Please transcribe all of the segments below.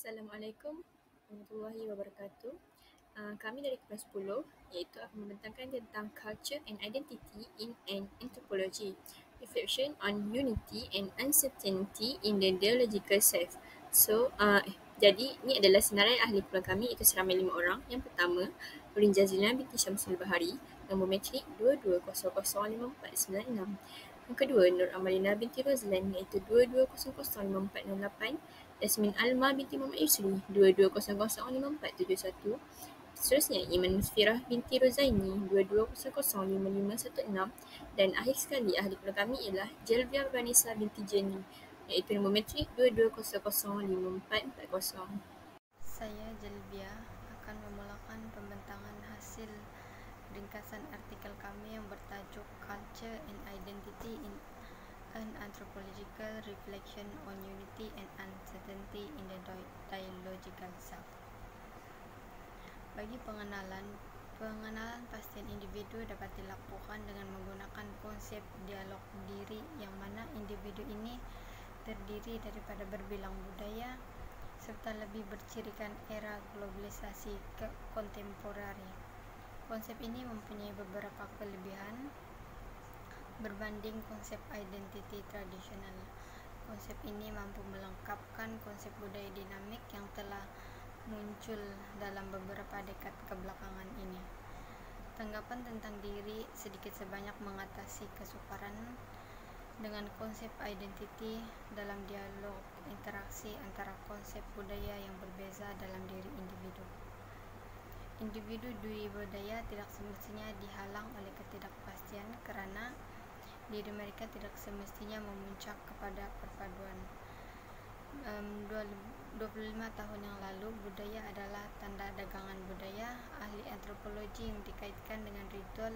Assalamualaikum warahmatullahi wabarakatuh. Kami dari kelas 10 iaitu akan membentangkan tentang culture and identity in an anthropology, reflection on unity and uncertainty in the dialogical self. Jadi ini adalah senarai ahli kelas kami iaitu seramai 5 orang. Yang pertama, Nurin Jazlina binti Syamsul Bahari, nombor metrik 22005496. Yang kedua, Nur Amalina binti Rozlan iaitu 22005408. Yasmin Alma binti Muhammad Yusri 22005471. Seterusnya, Iman Musfirah binti Rozaini 22005516. Dan akhir sekali ahli keluarga kami ialah Jelvia Vanessa binti Jenny iaitu nombor metrik 22005440. Saya Jelvia akan memulakan pembentangan hasil ringkasan artikel kami yang bertajuk Culture and Identity in an Anthropological Reflection on Unity and Uncertainty in the Dialogical Self. Bagi pengenalan pastian individu dapat dilakukan dengan menggunakan konsep dialog diri yang mana individu ini terdiri daripada berbilang budaya serta lebih bercirikan era globalisasi kontemporari. Konsep ini mempunyai beberapa kelebihan berbanding konsep identity tradisional. Konsep ini mampu melengkapkan konsep budaya dinamik yang telah muncul dalam beberapa dekad kebelakangan ini. Tanggapan tentang diri sedikit sebanyak mengatasi kesukaran dengan konsep identity dalam dialog interaksi antara konsep budaya yang berbeza dalam diri individu. Individu dui budaya tidak semestinya dihalang oleh ketidakpastian kerana diri mereka tidak semestinya memuncak kepada perpaduan. 25 tahun yang lalu, budaya adalah tanda dagangan budaya. Ahli antropologi yang dikaitkan dengan ritual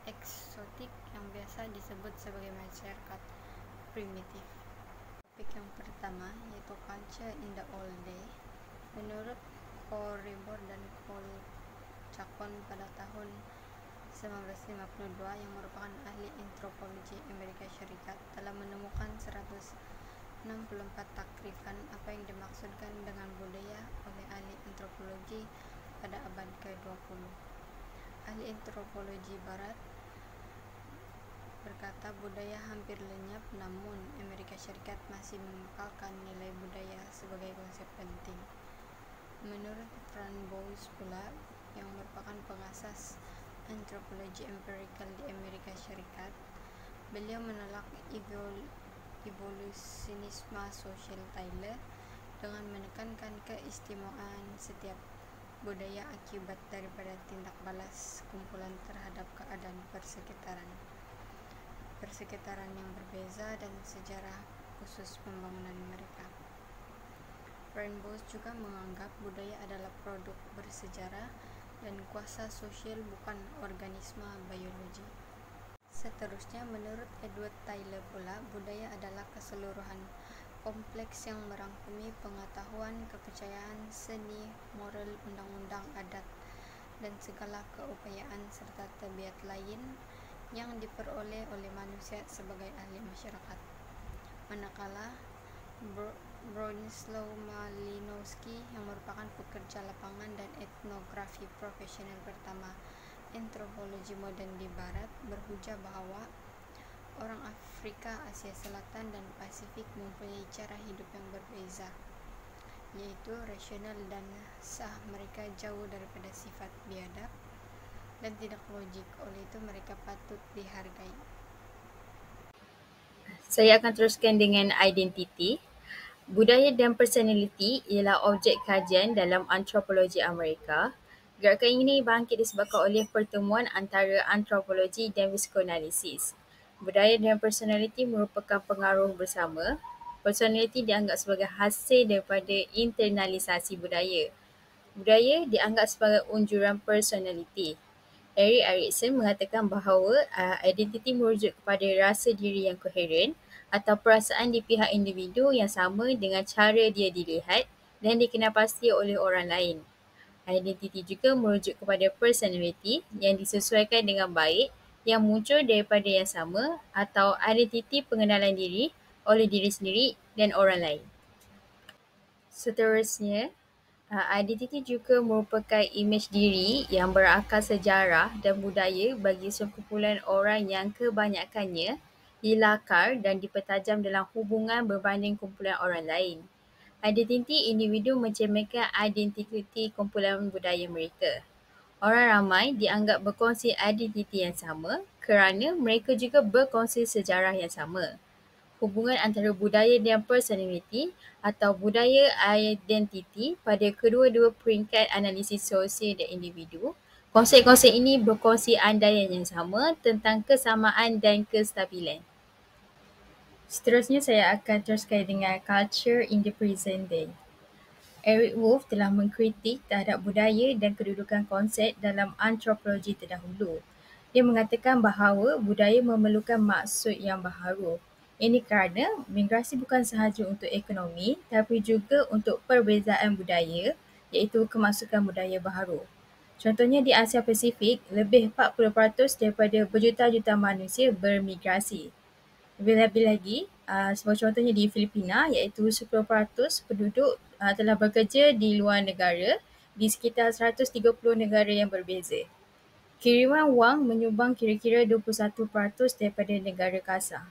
eksotik yang biasa disebut sebagai masyarakat primitif. Topik yang pertama yaitu culture in the old day. Menurut Paul Rebor dan Paul Chacon pada tahun 1952 yang merupakan ahli antropologi Amerika Syarikat telah menemukan 164 takrifan apa yang dimaksudkan dengan budaya oleh ahli antropologi pada abad ke-20. Ahli antropologi barat berkata budaya hampir lenyap, namun Amerika Syarikat masih mengekalkan nilai budaya sebagai konsep penting. Menurut Frank Boas pula, yang merupakan pengasas antropologi empirical di Amerika Syarikat, beliau menolak evolusionisme sosial Taylor dengan menekankan keistimewaan setiap budaya akibat daripada tindak balas kumpulan terhadap keadaan persekitaran yang berbeza dan sejarah khusus pembangunan mereka. Rainbows juga menganggap budaya adalah produk bersejarah dan kuasa sosial, bukan organisme biologi. Seterusnya, menurut Edward Taylor pula, budaya adalah keseluruhan kompleks yang merangkumi pengetahuan, kepercayaan, seni, moral, undang-undang, adat, dan segala keupayaan serta tabiat lain yang diperoleh oleh manusia sebagai ahli masyarakat. Manakala Bronislaw Malinowski yang merupakan pekerja lapangan dan etnografi profesional pertama antropologi modern di barat berhujah bahwa orang Afrika, Asia Selatan, dan Pasifik mempunyai cara hidup yang berbeza, yaitu rasional dan sah. Mereka jauh daripada sifat biadab dan tidak logik, oleh itu mereka patut dihargai. Saya akan teruskan dengan identiti. Budaya dan personality ialah objek kajian dalam antropologi Amerika. Gerakan ini bangkit disebabkan oleh pertemuan antara antropologi dan psikoanalisis. Budaya dan personality merupakan pengaruh bersama. Personality dianggap sebagai hasil daripada internalisasi budaya. Budaya dianggap sebagai unjuran personality. Erik Erikson mengatakan bahawa identiti merujuk kepada rasa diri yang koheren atau perasaan di pihak individu yang sama dengan cara dia dilihat dan dikenalpasti oleh orang lain. Identiti juga merujuk kepada personality yang disesuaikan dengan baik yang muncul daripada yang sama atau identiti pengenalan diri oleh diri sendiri dan orang lain. Seterusnya, identiti juga merupakan imej diri yang berakar sejarah dan budaya bagi sekumpulan orang yang kebanyakannya dilakar dan dipertajam dalam hubungan berbanding kumpulan orang lain. Identiti individu mencerminkan identiti kumpulan budaya mereka. Orang ramai dianggap berkongsi identiti yang sama kerana mereka juga berkongsi sejarah yang sama. Hubungan antara budaya dan personaliti atau budaya identiti pada kedua-dua peringkat analisis sosial dan individu. Konsep-konsep ini berkongsi andaian yang sama tentang kesamaan dan kestabilan. Seterusnya saya akan teruskan dengan culture in the present day. Eric Wolf telah mengkritik terhadap budaya dan kedudukan konsep dalam antropologi terdahulu. Dia mengatakan bahawa budaya memerlukan maksud yang baharu. Ini kerana migrasi bukan sahaja untuk ekonomi tapi juga untuk perbezaan budaya iaitu kemasukan budaya baharu. Contohnya di Asia Pasifik, lebih 40% daripada berjuta-juta manusia bermigrasi. Lebih-lebih lagi, sebagai contohnya di Filipina iaitu 10% penduduk telah bekerja di luar negara di sekitar 130 negara yang berbeza. Kiriman wang menyumbang kira-kira 21% daripada negara kasar.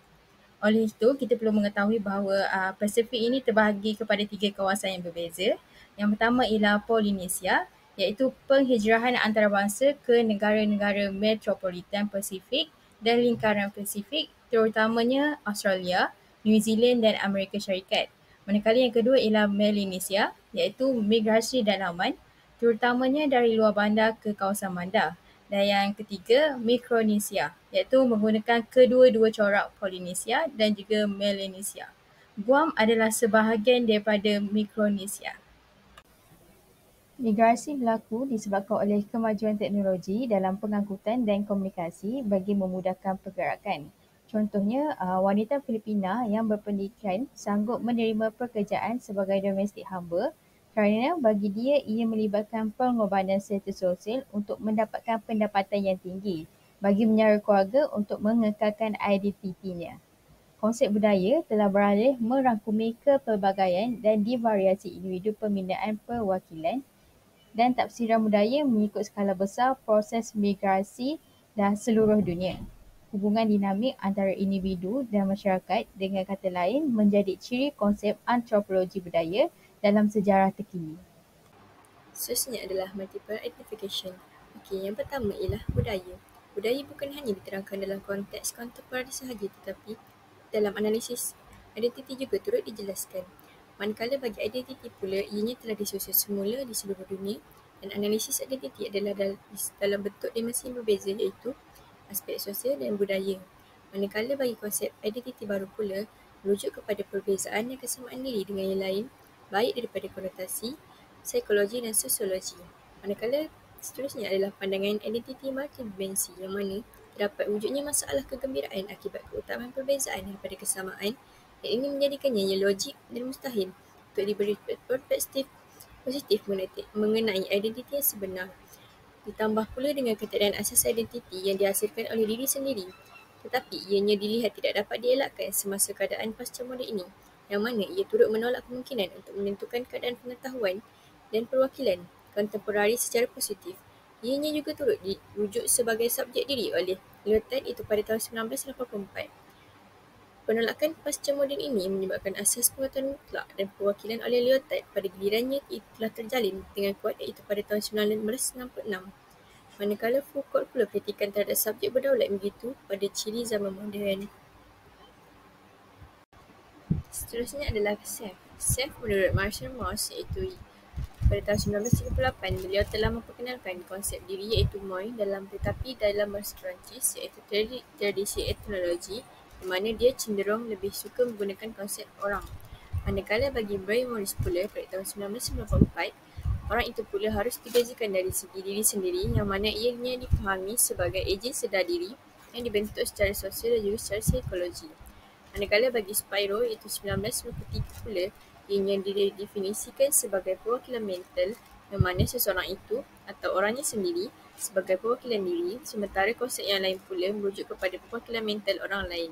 Oleh itu, kita perlu mengetahui bahawa Pasifik ini terbahagi kepada 3 kawasan yang berbeza. Yang pertama ialah Polinesia, iaitu penghijrahan antarabangsa ke negara-negara metropolitan Pasifik dan lingkaran Pasifik, terutamanya Australia, New Zealand dan Amerika Syarikat. Manakala yang kedua ialah Melanesia, iaitu migrasi dalaman, terutamanya dari luar bandar ke kawasan bandar. Dan yang ketiga, Mikronesia, iaitu menggunakan kedua-dua corak Polinesia dan juga Melanesia. Guam adalah sebahagian daripada Mikronesia. Migrasi berlaku disebabkan oleh kemajuan teknologi dalam pengangkutan dan komunikasi bagi memudahkan pergerakan. Contohnya, wanita Filipina yang berpendidikan sanggup menerima pekerjaan sebagai domestik hamba kerana bagi dia ia melibatkan pengorbanan status sosial untuk mendapatkan pendapatan yang tinggi bagi menyara keluarga untuk mengekalkan identitinya. Konsep budaya telah beralih merangkumi kepelbagaian dan divariasi individu pembinaan perwakilan dan tafsiran budaya mengikut skala besar proses migrasi dan seluruh dunia. Hubungan dinamik antara individu dan masyarakat dengan kata lain menjadi ciri konsep antropologi budaya dalam sejarah terkini. Seterusnya adalah multiple identification. Okey, yang pertama ialah budaya. Budaya bukan hanya diterangkan dalam konteks kontemporari sahaja tetapi dalam analisis identiti juga turut dijelaskan. Manakala bagi identiti pula, ianya telah disusun semula di seluruh dunia dan analisis identiti adalah dalam bentuk dimensi yang berbeza iaitu aspek sosial dan budaya. Manakala bagi konsep identiti baru pula, merujuk kepada perbezaan dan kesamaan diri dengan yang lain, baik daripada konotasi, psikologi dan sosiologi. Manakala seterusnya adalah pandangan identiti multidimensi yang mana terdapat wujudnya masalah kegembiraan akibat keutamaan perbezaan daripada kesamaan dan ini menjadikannya yang logik dan mustahil untuk diberi perspektif positif mengenai identiti yang sebenar. Ditambah pula dengan keadaan asas identiti yang dihasilkan oleh diri sendiri tetapi ianya dilihat tidak dapat dielakkan semasa keadaan pasca moden ini yang mana ia turut menolak kemungkinan untuk menentukan keadaan pengetahuan dan perwakilan kontemporari secara positif. Ianya juga turut dirujuk sebagai subjek diri oleh Lyotard itu pada tahun 1984. Penolakan pasca moden ini menyebabkan asas pengetahuan mutlak dan perwakilan oleh Lyotard pada gilirannya telah terjalin dengan kuat iaitu pada tahun 1966. Manakala Foucault pula kritikan terhadap subjek berdaulat begitu pada ciri zaman moden. Seterusnya adalah self. Self menurut Marshall Mauss iaitu pada tahun 1938 beliau telah memperkenalkan konsep diri iaitu moi tetapi dalam bahasa Perancis iaitu tradisi etnologi di mana dia cenderung lebih suka menggunakan konsep orang. Manakala bagi Bray Morris pula pada tahun 1994 orang itu pula harus dibezakan dari segi diri sendiri yang mana ianya dipahami sebagai ejen sedar diri yang dibentuk secara sosial dan juga secara psikologi. Manakala bagi Spiro iaitu 1993 pula ianya didefinisikan sebagai perwakilan mental yang mana seseorang itu atau orangnya sendiri sebagai perwakilan diri sementara konsep yang lain pula merujuk kepada perwakilan mental orang lain.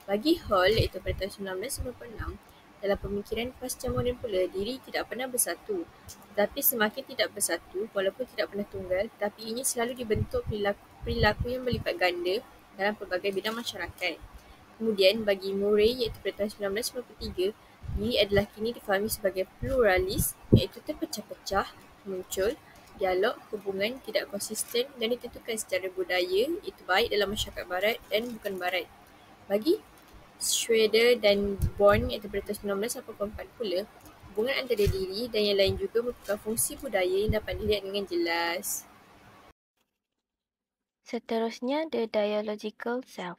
Bagi Hall iaitu pada tahun 1996 Dalam pemikiran pasca moden pula, diri tidak pernah bersatu. Tetapi semakin tidak bersatu, walaupun tidak pernah tunggal, tetapi ianya selalu dibentuk perilaku yang berlipat ganda dalam pelbagai bidang masyarakat. Kemudian bagi Murray iaitu pada tahun 1993, diri adalah kini difahami sebagai pluralis iaitu terpecah-pecah, muncul, dialog, hubungan tidak konsisten dan ditentukan secara budaya iaitu baik dalam masyarakat barat dan bukan barat. Bagi Schroeder dan Born iaitu pada tahun 1984 pula, hubungan antara diri dan yang lain juga merupakan fungsi budaya yang dapat dilihat dengan jelas. Seterusnya, The Dialogical Self.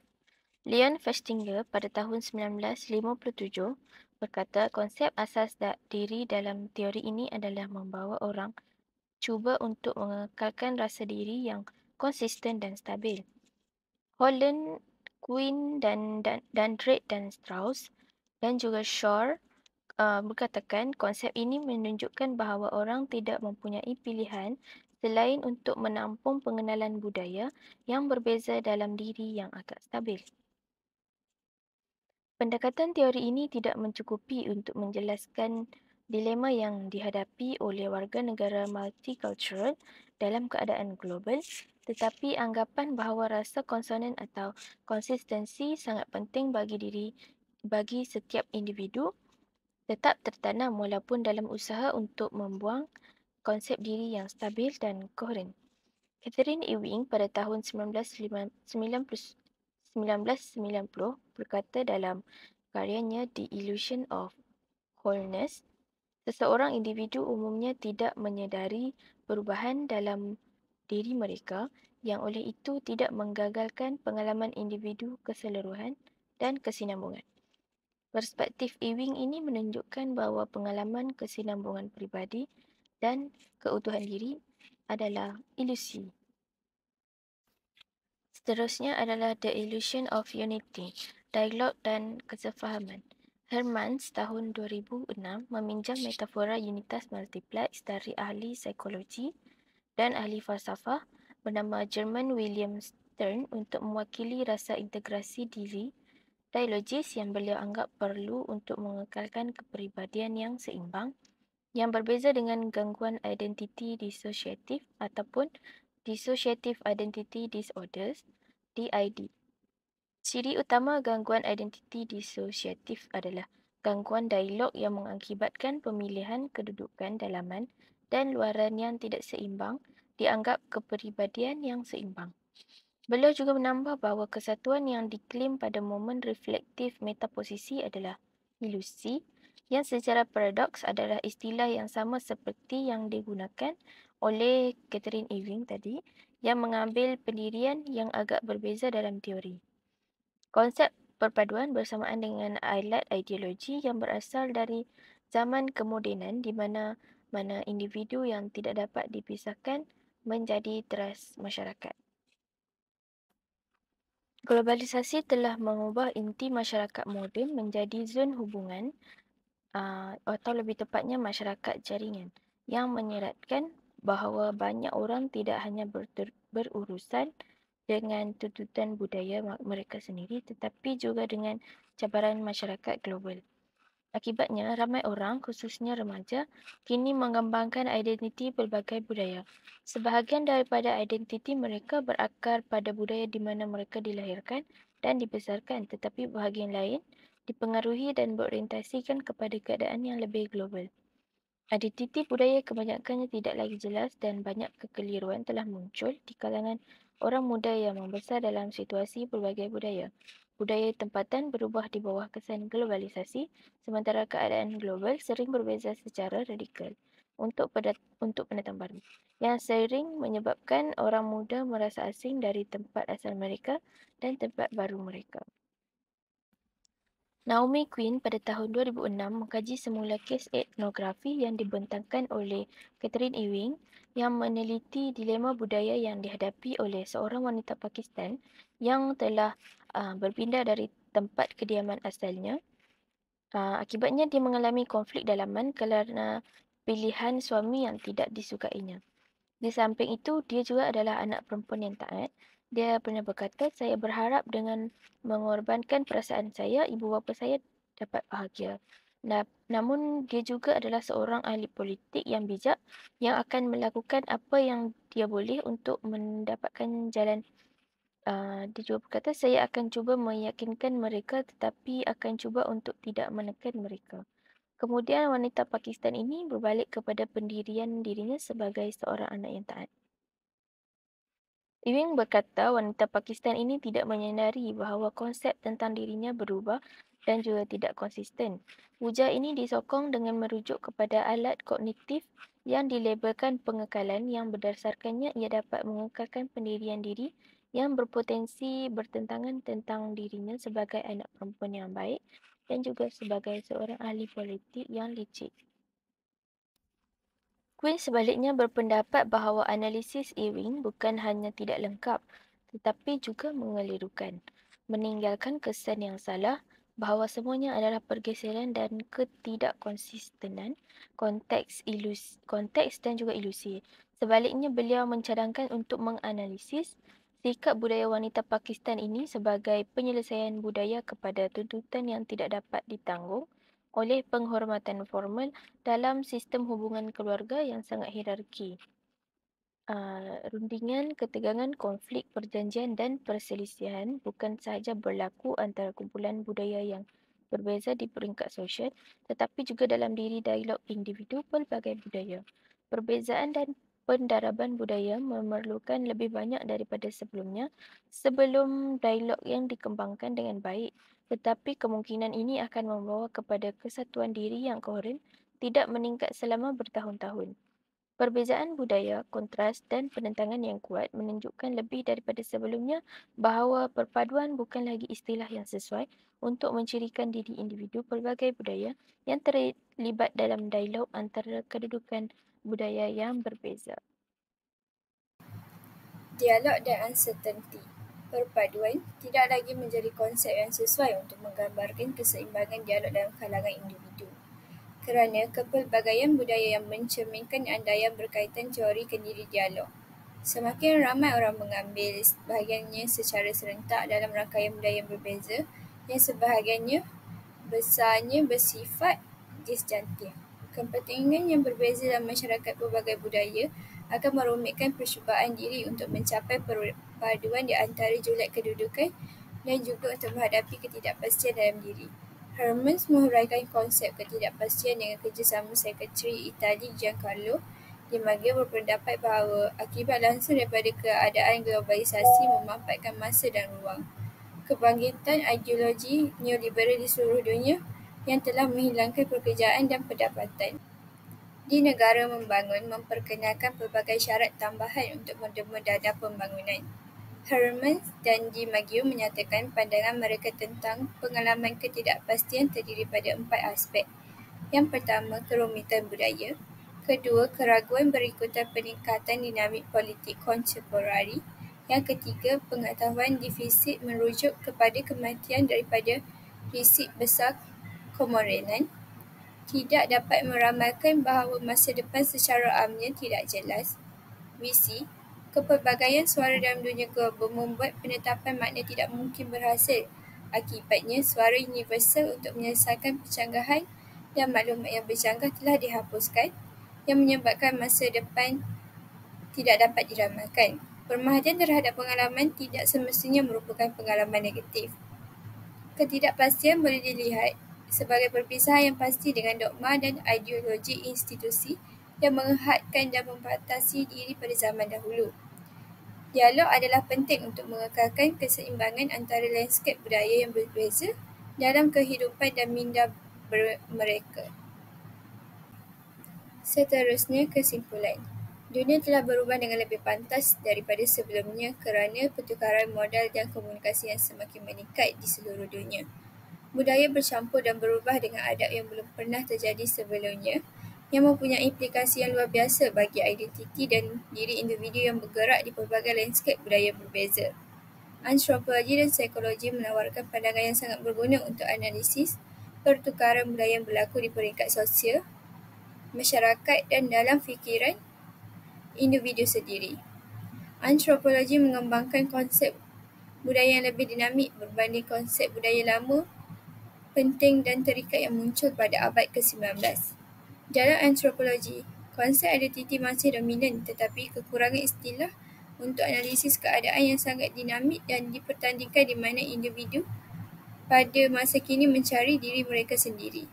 Leon Festinger pada tahun 1957 berkata konsep asas diri dalam teori ini adalah membawa orang cuba untuk mengekalkan rasa diri yang konsisten dan stabil. Holland, Quinn dan Drake dan Strauss dan juga Shore berkatakan konsep ini menunjukkan bahawa orang tidak mempunyai pilihan selain untuk menampung pengenalan budaya yang berbeza dalam diri yang agak stabil. Pendekatan teori ini tidak mencukupi untuk menjelaskan dilema yang dihadapi oleh warga negara multicultural dalam keadaan global, tetapi anggapan bahawa rasa konsonan atau konsistensi sangat penting bagi setiap individu tetap tertanam walaupun dalam usaha untuk membuang konsep diri yang stabil dan koheren. Catherine Ewing pada tahun 1990 berkata dalam karyanya The Illusion of Wholeness, seseorang individu umumnya tidak menyedari perubahan dalam diri mereka yang oleh itu tidak menggagalkan pengalaman individu keseluruhan dan kesinambungan. Perspektif Ewing ini menunjukkan bahawa pengalaman kesinambungan peribadi dan keutuhan diri adalah ilusi. Seterusnya adalah The Illusion of Unity, Dialog dan Kesefahaman. Hermans tahun 2006 meminjam metafora unitas multiplex dari ahli psikologi dan ahli falsafah bernama German William Stern untuk mewakili rasa integrasi diri dialogis yang beliau anggap perlu untuk mengekalkan kepribadian yang seimbang, yang berbeza dengan gangguan identiti disosiatif ataupun Dissociative Identity Disorders, DID. Ciri utama gangguan identiti disosiatif adalah gangguan dialog yang mengakibatkan pemilihan kedudukan dalaman dan luaran yang tidak seimbang dianggap kepribadian yang seimbang. Beliau juga menambah bahawa kesatuan yang diklaim pada momen reflektif metaposisi adalah ilusi yang secara paradoks adalah istilah yang sama seperti yang digunakan oleh Catherine Ewing tadi yang mengambil pendirian yang agak berbeza dalam teori. Konsep perpaduan bersamaan dengan alat ideologi yang berasal dari zaman kemodenan di mana individu yang tidak dapat dipisahkan menjadi teras masyarakat. Globalisasi telah mengubah inti masyarakat moden menjadi zon hubungan atau lebih tepatnya masyarakat jaringan yang menyeratkan bahawa banyak orang tidak hanya berurusan dengan tuntutan budaya mereka sendiri tetapi juga dengan cabaran masyarakat global. Akibatnya, ramai orang, khususnya remaja, kini mengembangkan identiti pelbagai budaya. Sebahagian daripada identiti mereka berakar pada budaya di mana mereka dilahirkan dan dibesarkan, tetapi bahagian lain dipengaruhi dan berorientasikan kepada keadaan yang lebih global. Identiti budaya kebanyakannya tidak lagi jelas dan banyak kekeliruan telah muncul di kalangan orang muda yang membesar dalam situasi pelbagai budaya. Budaya tempatan berubah di bawah kesan globalisasi, sementara keadaan global sering berbeza secara radikal untuk pendatang baru, yang sering menyebabkan orang muda merasa asing dari tempat asal mereka dan tempat baru mereka. Naomi Quinn pada tahun 2006 mengkaji semula kes etnografi yang dibentangkan oleh Catherine Ewing yang meneliti dilema budaya yang dihadapi oleh seorang wanita Pakistan yang telah berpindah dari tempat kediaman asalnya. Akibatnya dia mengalami konflik dalaman kerana pilihan suami yang tidak disukainya. Di samping itu, dia juga adalah anak perempuan yang taat. Dia pernah berkata, saya berharap dengan mengorbankan perasaan saya, ibu bapa saya dapat bahagia. Namun dia juga adalah seorang ahli politik yang bijak yang akan melakukan apa yang dia boleh untuk mendapatkan jalan. Dia juga berkata, saya akan cuba meyakinkan mereka tetapi akan cuba untuk tidak menekan mereka. Kemudian wanita Pakistan ini berbalik kepada pendirian dirinya sebagai seorang anak yang taat. Ewing berkata wanita Pakistan ini tidak menyedari bahawa konsep tentang dirinya berubah dan juga tidak konsisten. Ujar ini disokong dengan merujuk kepada alat kognitif yang dilabelkan pengekalan yang berdasarkannya ia dapat mengekalkan pendirian diri yang berpotensi bertentangan tentang dirinya sebagai anak perempuan yang baik dan juga sebagai seorang ahli politik yang licik. Quinn sebaliknya berpendapat bahawa analisis Ewing bukan hanya tidak lengkap tetapi juga mengelirukan, meninggalkan kesan yang salah bahawa semuanya adalah pergeseran dan ketidakkonsistenan konteks dan juga ilusi. Sebaliknya beliau mencadangkan untuk menganalisis sikap budaya wanita Pakistan ini sebagai penyelesaian budaya kepada tuntutan yang tidak dapat ditanggung oleh penghormatan formal dalam sistem hubungan keluarga yang sangat hierarki. Rundingan, ketegangan, konflik, perjanjian dan perselisihan bukan sahaja berlaku antara kumpulan budaya yang berbeza di peringkat sosial tetapi juga dalam diri dialog individu pelbagai budaya. Perbezaan dan pendaraban budaya memerlukan lebih banyak daripada sebelumnya sebelum dialog yang dikembangkan dengan baik, tetapi kemungkinan ini akan membawa kepada kesatuan diri yang kohen tidak meningkat selama bertahun-tahun. Perbezaan budaya, kontras dan penentangan yang kuat menunjukkan lebih daripada sebelumnya bahawa perpaduan bukan lagi istilah yang sesuai untuk mencirikan diri individu pelbagai budaya yang terlibat dalam dialog antara kedudukan budaya yang berbeza. Dialog dan uncertainty. Perpaduan tidak lagi menjadi konsep yang sesuai untuk menggambarkan keseimbangan dialog dalam kalangan individu. Kerana kepelbagaian budaya yang mencerminkan andaian berkaitan teori kendiri dialog. Semakin ramai orang mengambil bahagiannya secara serentak dalam rangkaian budaya yang berbeza, yang sebahagiannya besarnya bersifat disjantif. Kepentingan yang berbeza dalam masyarakat pelbagai budaya akan merumitkan percubaan diri untuk mencapai perpaduan di antara julek kedudukan dan juga untuk menghadapi ketidakpastian dalam diri. Hermans menghuraikan konsep ketidakpastian dengan kerjasama Sekretari Itali Giancarlo Di Maggio berpendapat bahawa akibat langsung daripada keadaan globalisasi memanfaatkan masa dan ruang. Kebangkitan ideologi neoliberal di seluruh dunia yang telah menghilangkan pekerjaan dan pendapatan. Di negara membangun memperkenalkan pelbagai syarat tambahan untuk menderma dana pembangunan. Hermans dan Di Maggio menyatakan pandangan mereka tentang pengalaman ketidakpastian terdiri pada 4 aspek. Yang pertama, kerumitan budaya. Kedua, keraguan berikutan peningkatan dinamik politik kontemporari. Yang ketiga, pengetahuan defisit merujuk kepada kematian daripada risik besar kemorenan. Tidak dapat meramalkan bahawa masa depan secara amnya tidak jelas. Visi, kepelbagaian suara dalam dunia global membuat penetapan makna tidak mungkin berhasil. Akibatnya, suara universal untuk menyelesaikan pencanggahan dan maklumat yang bercanggah telah dihapuskan yang menyebabkan masa depan tidak dapat diramalkan. Pemerhatian terhadap pengalaman tidak semestinya merupakan pengalaman negatif. Ketidakpastian boleh dilihat sebagai perpisahan yang pasti dengan dogma dan ideologi institusi yang menghadkan dan membatasi diri pada zaman dahulu. Dialog adalah penting untuk mengekalkan keseimbangan antara lanskap budaya yang berbeza dalam kehidupan dan minda mereka. Seterusnya, kesimpulan. Dunia telah berubah dengan lebih pantas daripada sebelumnya kerana pertukaran modal dan komunikasi yang semakin meningkat di seluruh dunia. Budaya bercampur dan berubah dengan adab yang belum pernah terjadi sebelumnya, yang mempunyai implikasi yang luar biasa bagi identiti dan diri individu yang bergerak di pelbagai lanskap budaya berbeza. Antropologi dan psikologi menawarkan pandangan yang sangat berguna untuk analisis pertukaran budaya yang berlaku di peringkat sosial, masyarakat dan dalam fikiran individu sendiri. Antropologi mengembangkan konsep budaya yang lebih dinamik berbanding konsep budaya lama penting dan terikat yang muncul pada abad ke-19. Dalam antropologi, konsep identiti masih dominan tetapi kekurangan istilah untuk analisis keadaan yang sangat dinamik dan dipertandingkan di mana individu pada masa kini mencari diri mereka sendiri.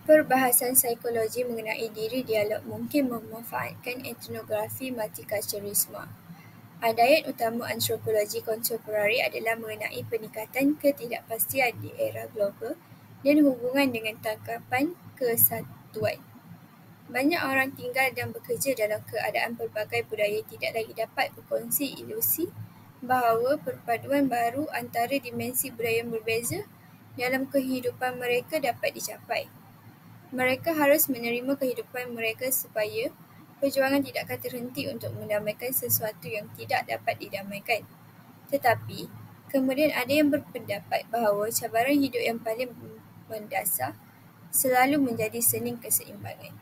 Perbahasan psikologi mengenai diri dialog mungkin memanfaatkan etnografi multikulturalisme. Andaian utama antropologi kontemporari adalah mengenai peningkatan ketidakpastian di era global dan hubungan dengan tangkapan kesatuan. Banyak orang tinggal dan bekerja dalam keadaan pelbagai budaya tidak lagi dapat berkongsi ilusi bahawa perpaduan baru antara dimensi budaya yang berbeza dalam kehidupan mereka dapat dicapai. Mereka harus menerima kehidupan mereka supaya perjuangan tidak akan terhenti untuk mendamaikan sesuatu yang tidak dapat didamaikan. Tetapi, kemudian ada yang berpendapat bahawa cabaran hidup yang paling mendasar selalu menjadi sening keseimbangan.